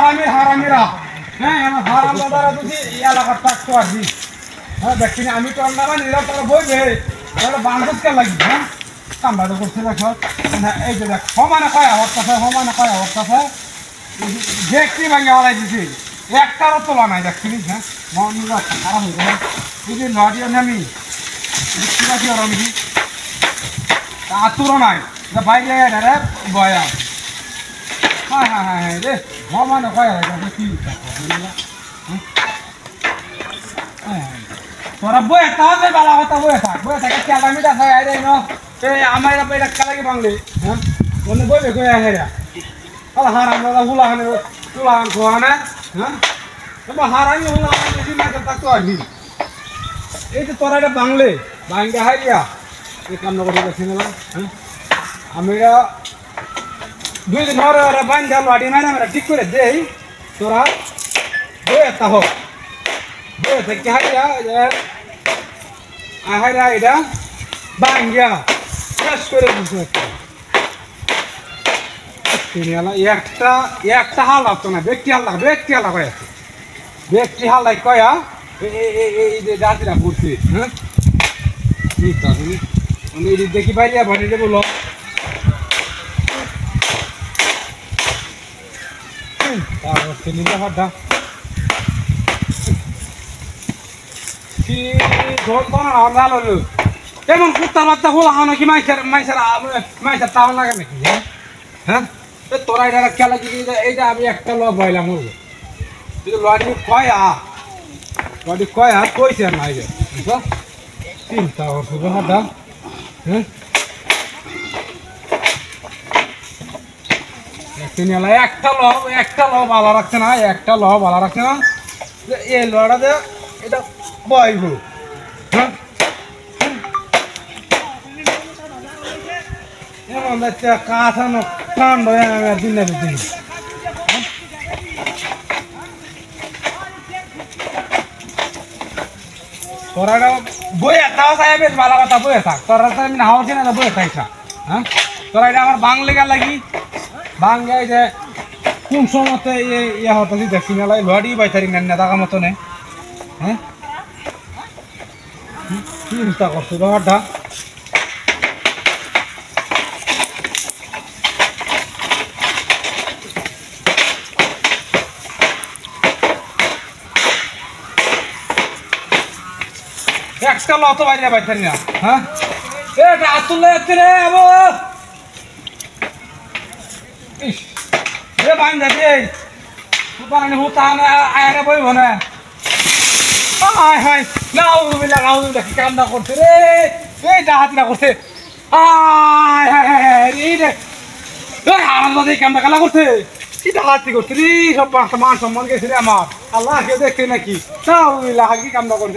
হারামিরা হ্যাঁ আমার হারাম দাদারা যদি এলাকার থাকতো আর কি হ্যাঁ দেখছি আমি তো না নিলাম তারা বইবে তাহলে বাংলাদেশকে লাগবে হ্যাঁ কামড়া করছে দেখো এই যে দেখ সমানে কয় অবস্থা দেখছি ভাঙে হারাই দিছি একটারও তোলা নাই দেখছি হ্যাঁ মন খারাপ হয়ে গেল যদি নদিও নামি কি আমি আতুরও নাই বাইরে রে বয়া হ্যাঁ রে সমানে কয় কি তোরা বই তাও বালা কথা বই থাকে ক্যালামিটা থাকে আইরে ন আমার এটা খেলাকে বাংলি হ্যাঁ বলে বইবে কই হেরা আলা হারাম দাদা হুলাহান খোয়ানা হ্যাঁ তোমার হারামি হুলাহান যদি না থাকতো আর কি এই যে তোরা এটা বাংলে বাঙ্গা হাইয়া এই কামনা করে দেখছি না হ্যাঁ আমি দুই দিন ধরে ওরা বান্ধা লাড়ি মারে আমরা ঠিক করে দেই তোরা বই একটা হোক বই থেকে হাইয়া আহারা এটা বাঙ্গা শেষ করে দিচ্ছে একটা হাল লাগতো না ব্যক্তি হাল কয়ে আছে ব্যক্তি হাল লাগ কয়া এই যে জাতিরা করছে হ্যাঁ আমি দেখি পাইলিয়া ভরে দেবো লোক তারপর নিজে হাড্ডা কি ধর ভালো এমন কুত্তার বাচ্চা হলো হানো কি মাইসের তাও লাগে নাকি হ্যাঁ তোরা এটা খেলা কি এইটা আমি একটা ল বইলাম বলবো কিন্তু লড়ি কয়া কইছে আর নাই বুঝছো চিন্তা করছো হাড্ডা হ্যাঁ একটা ল ভালো রাখছে না এই লড়া দে এটা বইব হ্যাঁ এমন যাচ্ছে কাঁচানো কাণ্ড দিন তোরা বইয়ে তাও চাই বেশ ভালো কথা বইয়ে থাক তোরা তো আমি নাও চিনা না বইয়ে থাকছা হ্যাঁ তোরা এটা আমার বাংলিগা লাগি বাংলায় যে কোন সময়তে ইয়ে হতো দেখছি না লড়ি বাইতারি না থাকা মতো নেই হ্যাঁ চিন্তা করছো ব্যাপারটা একটা লত বাইরে বাইতারি না হ্যাঁ এটা আসলে যাচ্ছে রে আবো রে বান যাবে বান হুতা না আয়রা বই বনে হাই নাও দেখি কামনা করছে রে এই ডাহাতিরা করছে এই রে আমার কামনা কালা করছে কি ডাহাতি করছে রে সব মান সম্মান গেছে রে আমার আল্লাহ কেউ দেখছে নাকি নাও কি কামনা করছে